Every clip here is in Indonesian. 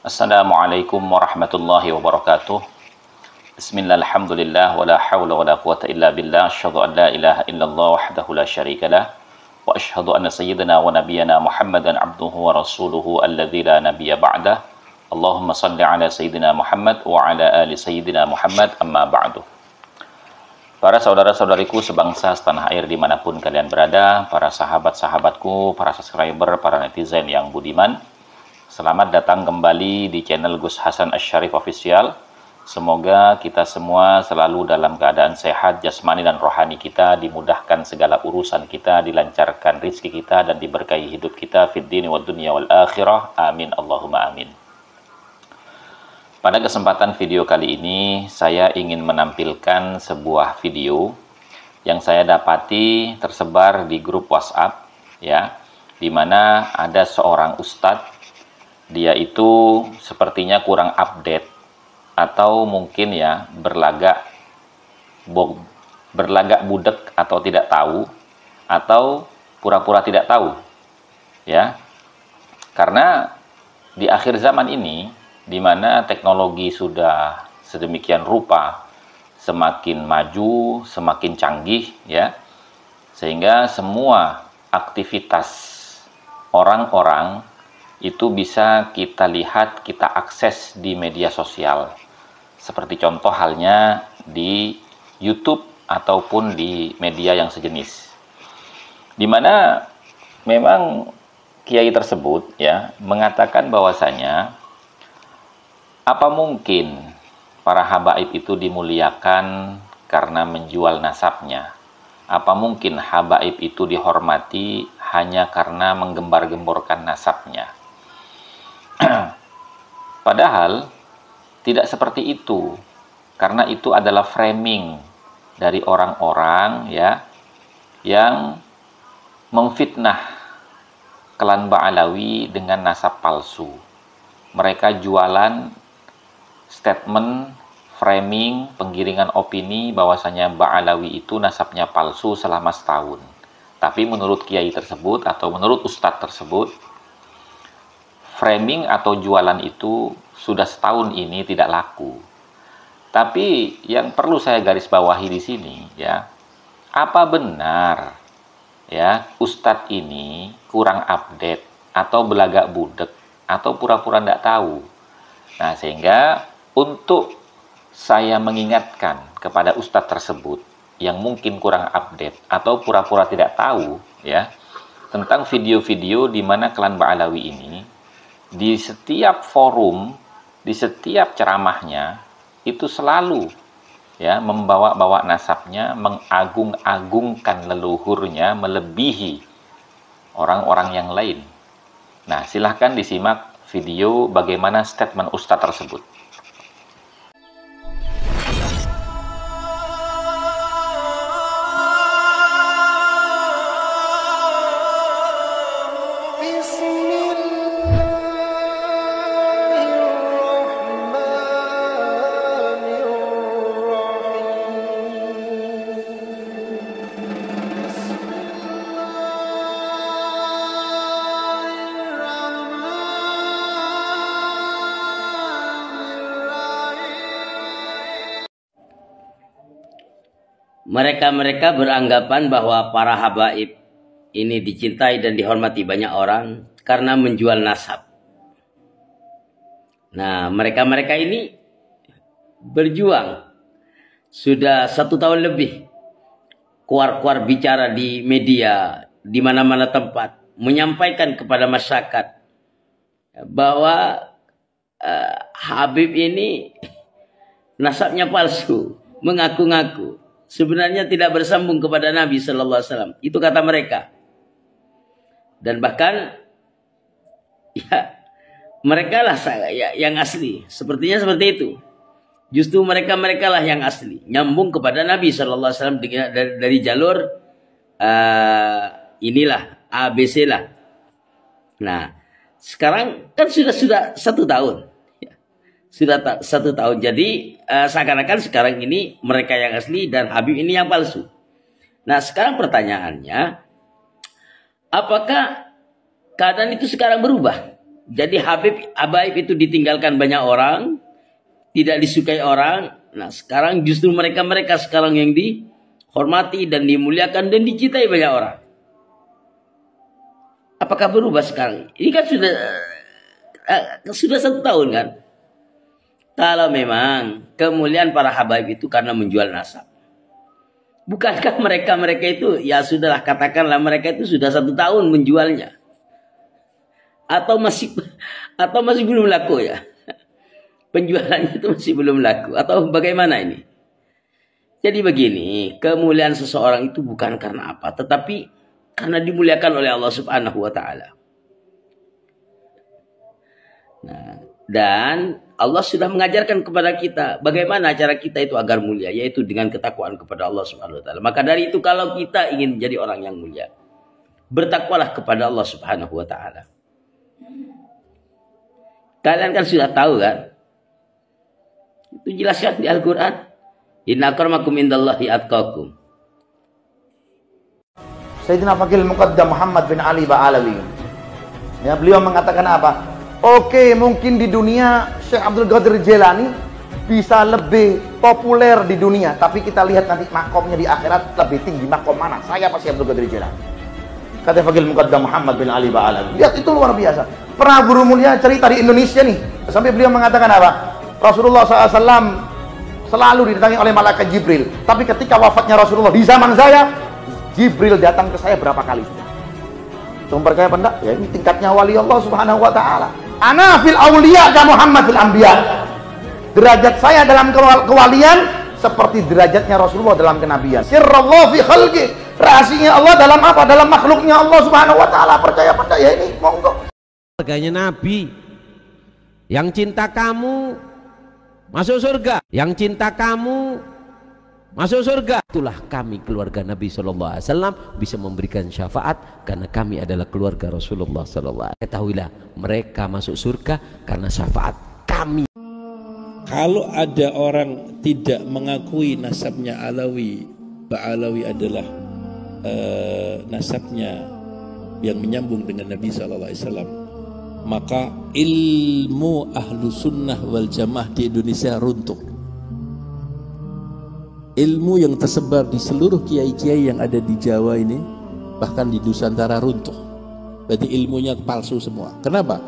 Assalamualaikum warahmatullahi wabarakatuh. Bismillah, alhamdulillah, wa la hawla wa la quwata illa billah. Asyhadu an la ilaha illallah wahdahu la syarikalah. Wa asyhadu anna sayyidina wa nabiyyana Muhammadan abduhu wa rasuluhu alladzi la nabiyya ba'dah. Allahumma salli ala sayyidina Muhammad wa ala ali sayyidina Muhammad, amma ba'du. Para saudara-saudariku sebangsa setanah air dimanapun kalian berada, para sahabat-sahabatku, para subscriber, para netizen yang budiman, selamat datang kembali di channel Gus Hasan Asy-Syarif Official. Semoga kita semua selalu dalam keadaan sehat, jasmani dan rohani kita, dimudahkan segala urusan kita, dilancarkan rizki kita, dan diberkahi hidup kita fid dini wad dunya wal akhirah. Amin Allahumma amin. Pada kesempatan video kali ini, saya ingin menampilkan sebuah video yang saya dapati tersebar di grup WhatsApp, ya, di mana ada seorang ustadz. Dia itu sepertinya kurang update atau mungkin ya berlagak budek atau tidak tahu atau pura-pura tidak tahu, ya. Karena di akhir zaman ini di mana teknologi sudah sedemikian rupa, semakin maju, semakin canggih, ya, sehingga semua aktivitas orang-orang itu bisa kita lihat, kita akses di media sosial. Seperti contoh halnya di YouTube ataupun di media yang sejenis. Di mana memang kiai tersebut ya mengatakan bahwasanya apa mungkin para habaib itu dimuliakan karena menjual nasabnya? Apa mungkin habaib itu dihormati hanya karena menggembar-gemborkan nasabnya? Padahal tidak seperti itu, karena itu adalah framing dari orang-orang ya yang memfitnah klan Ba'alawi dengan nasab palsu. Mereka jualan statement, framing, penggiringan opini bahwasanya Ba'alawi itu nasabnya palsu selama setahun. Tapi menurut kiai tersebut atau menurut ustadz tersebut, framing atau jualan itu sudah setahun ini tidak laku. Tapi yang perlu saya garis bawahi di sini ya, apa benar ya ustadz ini kurang update atau belagak budek atau pura-pura tidak tahu? Nah, sehingga untuk saya mengingatkan kepada ustadz tersebut yang mungkin kurang update atau pura-pura tidak tahu ya tentang video-video di mana klan Ba'alawi ini di setiap forum, di setiap ceramahnya itu selalu ya membawa-bawa nasabnya, mengagung-agungkan leluhurnya melebihi orang-orang yang lain. Nah, silahkan disimak video bagaimana statement ustadz tersebut. Mereka beranggapan bahwa para habaib ini dicintai dan dihormati banyak orang karena menjual nasab. Nah, mereka ini berjuang sudah 1 tahun lebih, keluar bicara di media, di mana-mana tempat, menyampaikan kepada masyarakat bahwa Habib ini nasabnya palsu, mengaku-ngaku. Sebenarnya tidak bersambung kepada Nabi Sallallahu Alaihi Wasallam. Itu kata mereka. Dan bahkan ya mereka lah yang asli. Sepertinya seperti itu. Justru mereka lah yang asli. Nyambung kepada Nabi Sallallahu Alaihi Wasallam dari jalur inilah ABC lah. Nah, sekarang kan sudah 1 tahun. Sudah 1 tahun. Jadi seakan-akan sekarang ini mereka yang asli dan Habib ini yang palsu. Nah, sekarang pertanyaannya, apakah keadaan itu sekarang berubah? Jadi Habaib itu ditinggalkan banyak orang, tidak disukai orang. Nah, sekarang justru mereka sekarang yang dihormati dan dimuliakan dan dicintai banyak orang. Apakah berubah sekarang? Ini kan sudah 1 tahun kan? Kalau memang kemuliaan para habaib itu karena menjual nasab. Bukankah mereka itu, ya sudahlah katakanlah mereka itu sudah 1 tahun menjualnya. Atau masih belum laku ya? Penjualannya itu masih belum laku. Atau bagaimana ini? Jadi begini, kemuliaan seseorang itu bukan karena apa, tetapi karena dimuliakan oleh Allah Subhanahu wa Ta'ala. Nah, dan Allah sudah mengajarkan kepada kita bagaimana cara kita itu agar mulia, yaitu dengan ketakwaan kepada Allah Subhanahu wa Ta'ala. Maka dari itu, kalau kita ingin menjadi orang yang mulia, bertakwalah kepada Allah Subhanahu wa Ta'ala. Kalian kan sudah tahu kan? Itu jelaskan di Al-Quran. Inna akramakum indallahi atqakum. Sayyidina Faqih Muqaddam Muhammad bin Ali Ba'alawi. Ya, beliau mengatakan apa? Oke, mungkin di dunia Syekh Abdul Qadir Jailani bisa lebih populer di dunia, tapi kita lihat nanti makomnya di akhirat lebih tinggi makom mana? Saya pasti Abdul Qadir Jailani. Kata Faqih Muqaddam Muhammad bin Ali Ba'alawi. Lihat, itu luar biasa. Pernah guru mulia cerita di Indonesia nih, sampai beliau mengatakan apa? Rasulullah SAW selalu didatangi oleh malaikat Jibril, tapi ketika wafatnya Rasulullah di zaman saya, Jibril datang ke saya berapa kali sudah. Cuma percaya apa enggak? Ya, ini tingkatnya wali Allah Subhanahu wa Ta'ala. Ana fil awliya ka Muhammad fil anbiya. Derajat saya dalam kewalian seperti derajatnya Rasulullah dalam kenabian. Sirrallah fi khalqi. Rahasianya Allah dalam apa? Dalam makhluknya Allah Subhanahu wa Ta'ala. Percaya apa enggak? Ya ini monggo. Keluarganya Nabi yang cinta kamu masuk surga, yang cinta kamu masuk surga. Itulah kami keluarga Nabi Sallallahu Alaihi Wasallam bisa memberikan syafaat karena kami adalah keluarga Rasulullah Sallallahu Alaihi Wasallam. Ketahuilah mereka masuk surga karena syafaat kami. Kalau ada orang tidak mengakui nasabnya Alawi, Ba'alawi adalah nasabnya yang menyambung dengan Nabi Sallallahu Alaihi Wasallam, maka ilmu ahlu sunnah wal jamaah di Indonesia runtuh. Ilmu yang tersebar di seluruh kiai-kiai yang ada di Jawa ini, bahkan di Nusantara, runtuh. Berarti ilmunya palsu semua. Kenapa?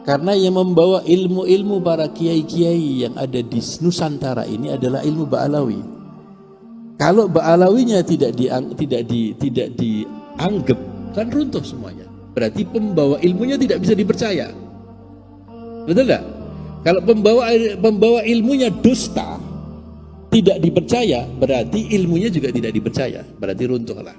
Karena yang membawa ilmu-ilmu para kiai-kiai yang ada di Nusantara ini adalah ilmu Ba'alawi. Kalau Ba'alawinya tidak dianggap, kan runtuh semuanya. Berarti pembawa ilmunya tidak bisa dipercaya. Betul nggak? Kalau pembawa ilmunya dusta, tidak dipercaya, berarti ilmunya juga tidak dipercaya. Berarti runtuhlah.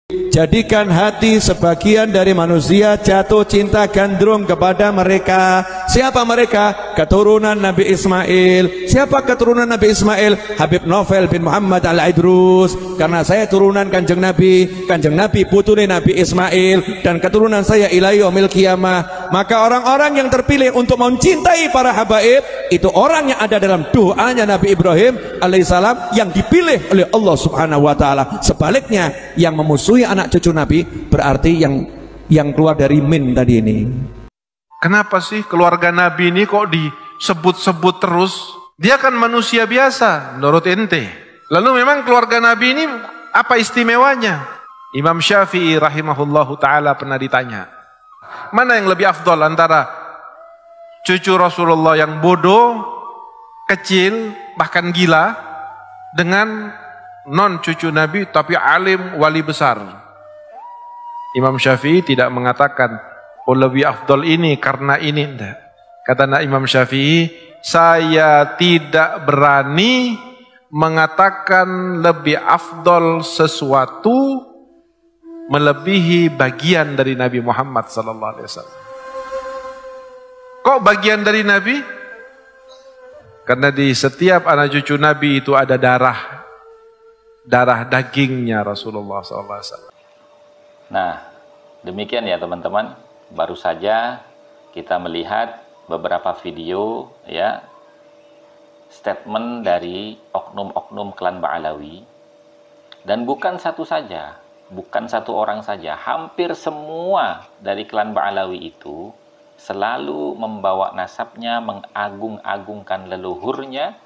Jadikan hati sebagian dari manusia jatuh cinta gandrung kepada mereka. Siapa mereka? Keturunan Nabi Ismail. Siapa keturunan Nabi Ismail? Habib Novel bin Muhammad Al-Idrus. Karena saya turunan Kanjeng Nabi putune Nabi Ismail, dan keturunan saya ila yaumil qiyamah. Maka orang-orang yang terpilih untuk mencintai para habaib itu orang yang ada dalam doanya Nabi Ibrahim alaihissalam, yang dipilih oleh Allah Subhanahu wa Ta'ala. Sebaliknya, yang memusuhi anak cucu Nabi berarti yang keluar dari min tadi ini. Kenapa sih keluarga Nabi ini kok disebut-sebut terus? Dia kan manusia biasa menurut ente. Lalu memang keluarga Nabi ini apa istimewanya? Imam Syafi'i rahimahullahu ta'ala pernah ditanya, mana yang lebih afdol antara cucu Rasulullah yang bodoh, kecil, bahkan gila, dengan non cucu Nabi tapi alim, wali besar? Imam Syafi'i tidak mengatakan, oh lebih afdol ini karena ini, enggak. Kata Imam Syafi'i, saya tidak berani mengatakan lebih afdol sesuatu melebihi bagian dari Nabi Muhammad sallallahu alaihi wasallam. Kok bagian dari Nabi? Karena di setiap anak cucu Nabi itu ada darah dagingnya Rasulullah sallallahu alaihi wasallam. Nah, demikian ya teman-teman. Baru saja kita melihat beberapa video ya, statement dari oknum-oknum klan Ba'alawi, dan bukan satu saja, bukan satu orang saja, hampir semua dari klan Ba'alawi itu selalu membawa nasabnya, mengagung-agungkan leluhurnya,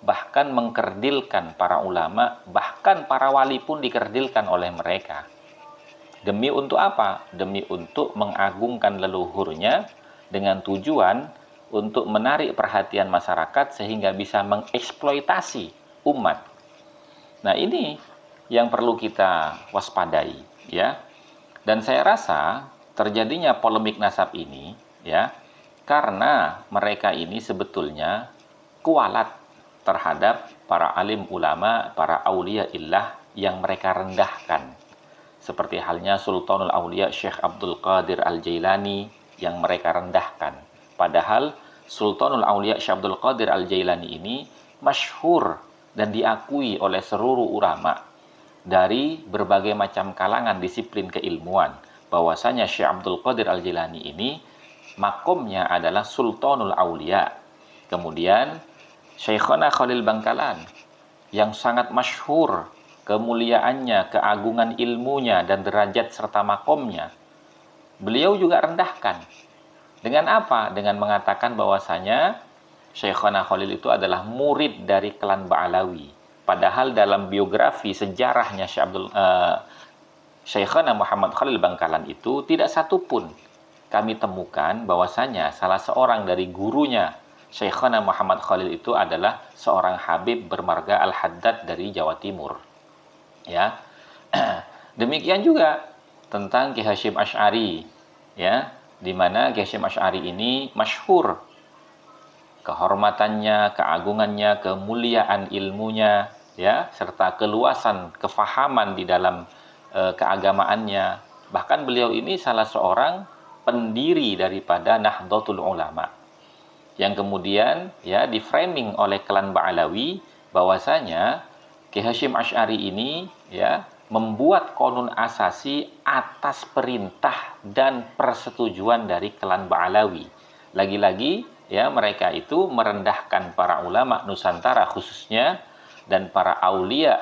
bahkan mengkerdilkan para ulama, bahkan para wali pun dikerdilkan oleh mereka. Demi untuk apa? Demi untuk mengagungkan leluhurnya dengan tujuan untuk menarik perhatian masyarakat sehingga bisa mengeksploitasi umat. Nah, ini yang perlu kita waspadai, ya. Dan saya rasa terjadinya polemik nasab ini, ya, karena mereka ini sebetulnya kualat terhadap para alim ulama, para aulia illah yang mereka rendahkan. Seperti halnya Sultanul Aulia Syekh Abdul Qadir Al-Jailani yang mereka rendahkan. Padahal Sultanul Aulia Syekh Abdul Qadir Al-Jailani ini masyhur dan diakui oleh seluruh ulama dari berbagai macam kalangan disiplin keilmuan, bahwasanya Syekh Abdul Qadir Al-Jailani ini makomnya adalah Sultanul Aulia. Kemudian Syekhona Khalil Bangkalan yang sangat masyhur kemuliaannya, keagungan ilmunya dan derajat serta makomnya, beliau juga rendahkan. Dengan apa? Dengan mengatakan bahwasanya Syekhona Khalil itu adalah murid dari klan Ba'alawi. Padahal dalam biografi sejarahnya Syekhona Muhammad Khalil Bangkalan itu tidak satupun kami temukan bahwasanya salah seorang dari gurunya Syekhona Muhammad Khalil itu adalah seorang Habib bermarga Al-Haddad dari Jawa Timur. Ya, demikian juga tentang Ki Hasyim Asy'ari, ya, di mana Ki Hasyim Asy'ari ini masyhur kehormatannya, keagungannya, kemuliaan ilmunya, ya, serta keluasan kefahaman di dalam keagamaannya. Bahkan beliau ini salah seorang pendiri daripada Nahdlatul Ulama, yang kemudian ya di framing oleh klan Ba'alawi bahwasanya Ki Hasyim Asy'ari ini ya membuat konun asasi atas perintah dan persetujuan dari klan Ba'alawi. Lagi-lagi ya mereka itu merendahkan para ulama Nusantara khususnya dan para aulia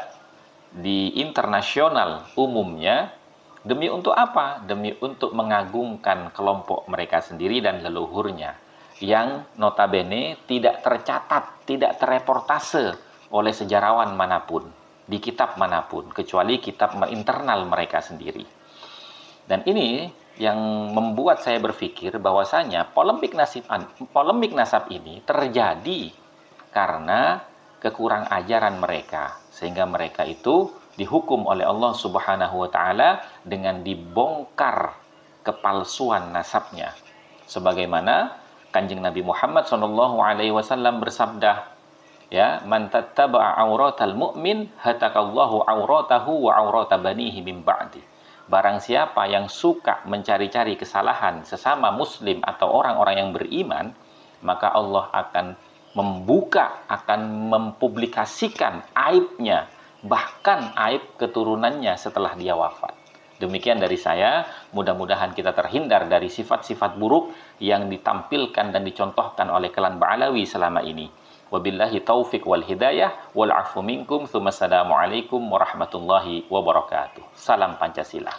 di internasional umumnya. Demi untuk apa? Demi untuk mengagungkan kelompok mereka sendiri dan leluhurnya yang notabene tidak tercatat, tidak terreportase oleh sejarawan manapun, di kitab manapun, kecuali kitab internal mereka sendiri. Dan ini yang membuat saya berpikir bahwasanya polemik nasab ini terjadi karena kekurang ajaran mereka, sehingga mereka itu dihukum oleh Allah Subhanahu wa taala dengan dibongkar kepalsuan nasabnya. Sebagaimana Kanjeng Nabi Muhammad SAW bersabda, ya, man tattaba'a auratal mu'min hatakallahu auratahu wa aurata banihi min ba'di. Barang siapa yang suka mencari-cari kesalahan sesama muslim atau orang-orang yang beriman, maka Allah akan membuka, akan mempublikasikan aibnya, bahkan aib keturunannya setelah dia wafat. Demikian dari saya, mudah-mudahan kita terhindar dari sifat-sifat buruk yang ditampilkan dan dicontohkan oleh klan Ba'alawi selama ini. Wabillahi taufiq wal hidayah wal afu minkum. Tsumma assalamu alaikum warahmatullahi wabarakatuh. Salam Pancasila.